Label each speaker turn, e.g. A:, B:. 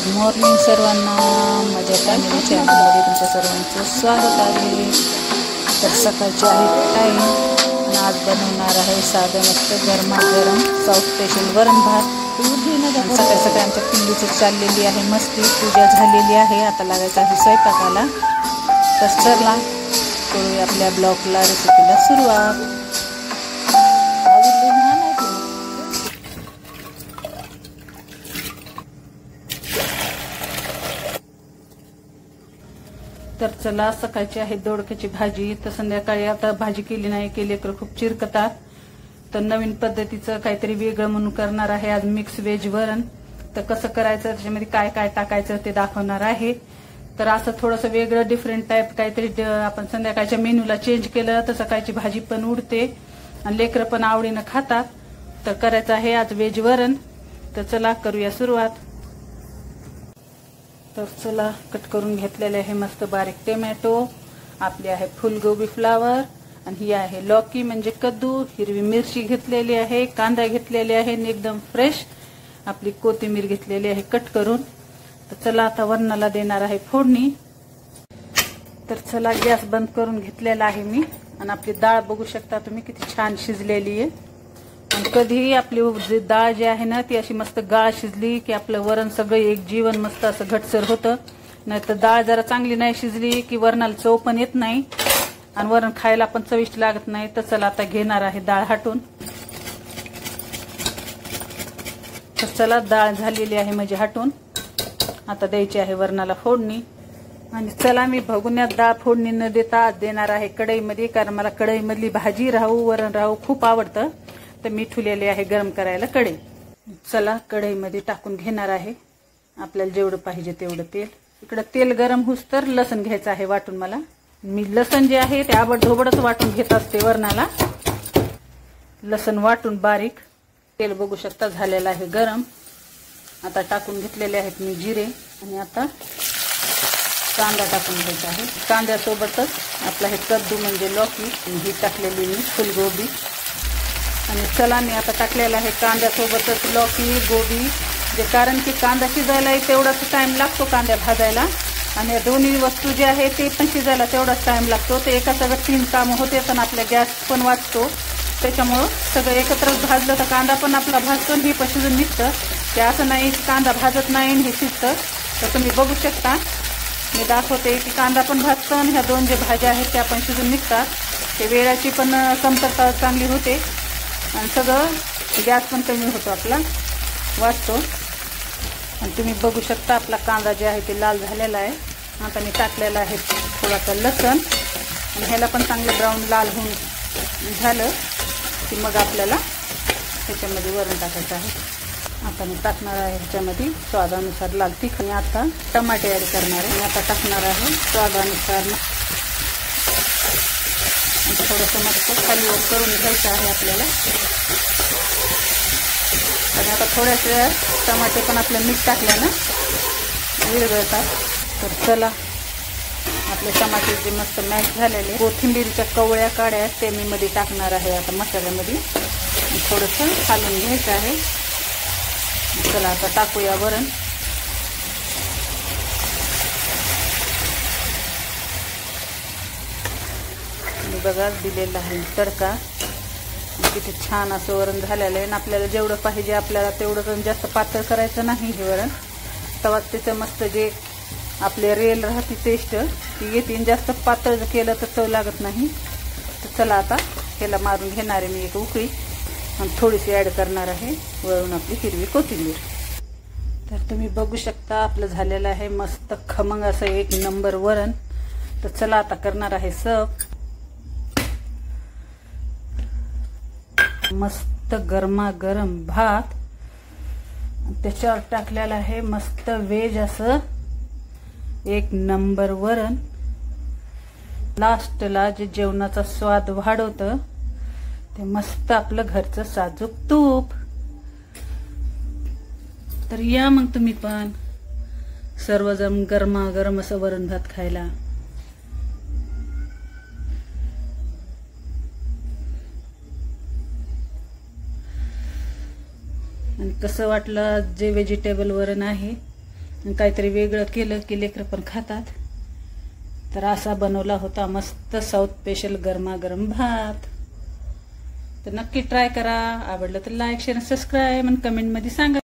A: Good morning सर्वांना, माझ्या family चॅनलमध्ये तुमच्या सर्वांचं स्वागत आहे। तर सकाळचे आहे टाईम आणि आज बनवणार आहे साधं मस्त गरमागरम साऊथ स्पेशल वरण भात। सकाळी सकाळी आमच्या पिल्लूची चाललेली आहे मस्ती, पूजा झालेली आहे, आता लागायचं आहे स्वयंपाकाला। तर चला करूया आपल्या ब्लॉगला, रेसिपीला सुरुवात। तर चला, सकाळची आहे दोडक्याची भाजी। तर संध्याकाळी आता भाजी केली नाही की लेकरं खूप चिरकतात, तर नवीन पद्धतीचं काहीतरी वेगळं म्हणून करणार आहे आज मिक्स व्हेज वरण। तर कसं करायचं, त्याच्यामध्ये काय काय टाकायचं ते दाखवणार आहे। तर असं थोडंसं वेगळं डिफरंट टाईप काहीतरी आपण संध्याकाळच्या मेन्यूला चेंज केलं तर सकाळची भाजी पण उडते आणि लेकरं पण आवडीनं खातात। तर करायचं आहे आज व्हेज वरण। तर चला करूया सुरुवात। तर चला, कट करून घेतलेले आहे मस्त बारीक टोमॅटो, आपली आहे फुलगोबी फ्लावर, आणि ही आहे लौकी म्हणजे कद्दू, हिरवी मिरची घेतलेली आहे, कांदा घेतलेले आहे एकदम फ्रेश, आपली कोथिंबीर घेतलेली आहे कट करून। तर चला आता वरणाला देणार आहे फोडणी। तर चला, गॅस बंद करून घेतलेला आहे मी, आणि आपली डाळ बघू शकता तुम्ही किती छान शिजलेली आहे। आणि कधीही आपली डाळ जी आहे ना ती अशी मस्त गाळ शिजली की आपलं वरण सगळं एक जीवन मस्त असं घटसर होतं। नाहीतर डाळ जरा चांगली नाही शिजली की वरणाला चव पण येत नाही आणि वरण खायला पण चविष्ट लागत नाही। तर चला आता घेणार आहे डाळ हाटून। तर चला, डाळ झालेली आहे म्हणजे हाटून, आता द्यायची आहे वरणाला फोडणी। आणि चला, मी भगुन्यात डाळ फोडणी न देता देणार आहे कढईमध्ये, कारण मला कढईमधली भाजी राहू वरण राहू खूप आवडतं। तर मी ठेवलेले आहे गरम करायला कढई। चला, कढईमध्ये टाकून घेणार आहे आपल्याला जेवढं पाहिजे तेवढं तेल। इकडं तेल गरम होस तर लसण घ्यायचं आहे वाटून। मला मी लसण जे आहे ते आबडधोबडच वाटून घेत असते वरणाला। लसण वाटून बारीक, तेल बघू शकता झालेलं आहे गरम। आता टाकून घेतलेले आहेत मी जिरे, आणि आता कांदा टाकून घ्यायचा आहे। कांद्यासोबतच आपला हे कद्दू म्हणजे लौकी, ही टाकलेली मी फुलगोबी। आणि चला, मी आता टाकलेला आहे कांद्यासोबतच लौकी गोबी, जे कारण की कांदा शिजायला तेवढाच टाइम लागतो कांद्या भाजायला, आणि दोन्ही वस्तू जे आहे ते पण शिजायला तेवढाच टाइम लागतो। ते एका सगळं 3 कामं होते, पण आपल्या गॅस पण वाचतो। त्याच्यामुळं सगळं एकत्रच भाजलं तर कांदा पण आपला भाजतो, ही पण शिजून निघतं। ते असं नाही कांदा भाजत नाही हे शिजतं। तर तुम्ही बघू शकता, मी दाखवते की कांदा पण भाजतो आणि ह्या दोन जे भाज्या आहेत त्या पण शिजून निघतात। ते वेळाची पण कमतरता चांगली होते आणि सगळं गॅस पण कमी होतो, आपला वाचतो। आणि तुम्ही बघू शकता आपला कांदा जे आहे ते लाल झालेला आहे। आता मी टाकलेला आहे थोडासा लसण, आणि ह्याला पण चांगलं ब्राऊन लाल होऊन झालं की मग आपल्याला ह्याच्यामध्ये वरण टाकायचं आहे। आता मी टाकणार आहे ह्याच्यामध्ये स्वादानुसार लाल तिखट, आणि आता टमाटे ॲड करणार आहे। आणि आता टाकणार आहे स्वादानुसार, थोडंसं मस्त खालीवर करून घ्यायचं आहे आपल्याला। आणि आता थोड्याच वेळात टमाटे पण आपलं मीठ टाकल्यानं विरघळतात। तर चला, आपले टमाटे जे मस्त मॅश झालेले, कोथिंबीरच्या कवळ्या काड्या ते मी मध्ये टाकणार आहे आता मसाल्यामध्ये, थोडंसं खालून घ्यायचं आहे। चला आता टाकूया वरण। बघा, दिलेला आहे तडका, किती छान असं वरण झालेलं आहे। आणि आपल्याला जेवढं पाहिजे आपल्याला तेवढं जास्त पातळ करायचं नाही हे वरण, तेव्हा त्याचं मस्त जे आपले रेल राहते टेस्ट ती येते। जास्त पातळ केलं तर चव लागत नाही। तर चला, आता ह्याला मारून घेणार आहे मी एक उकळी, आणि थोडीशी ॲड करणार आहे वरून आपली हिरवी कोथिंबीर। तर तुम्ही बघू शकता आपलं झालेलं आहे मस्त खमंग असं एक नंबर वरण। तर चला, आता करणार आहे सर्व। मस्त गरमागरम भात, त्याच्यावर टाकलेलं आहे मस्त व्हेज असं एक नंबर वरण। लास्टला जे जेवणाचा स्वाद वाढवतं ते मस्त आपलं घरचं साजूक तूप। तर या मग तुम्ही पण सर्वजण गरमागरम असं वरण भात खायला। आणि कसं वाटलं जे व्हेजिटेबल वरण आहे काहीतरी वेगळं केलं की लेकरं पण खातात. तर असा बनवला होता मस्त साऊथ स्पेशल गरमागरम भात. तर नक्की ट्राय करा. आवडलं तर लाईक शेअर सबस्क्राईब आणि कमेंटमध्ये सांगा.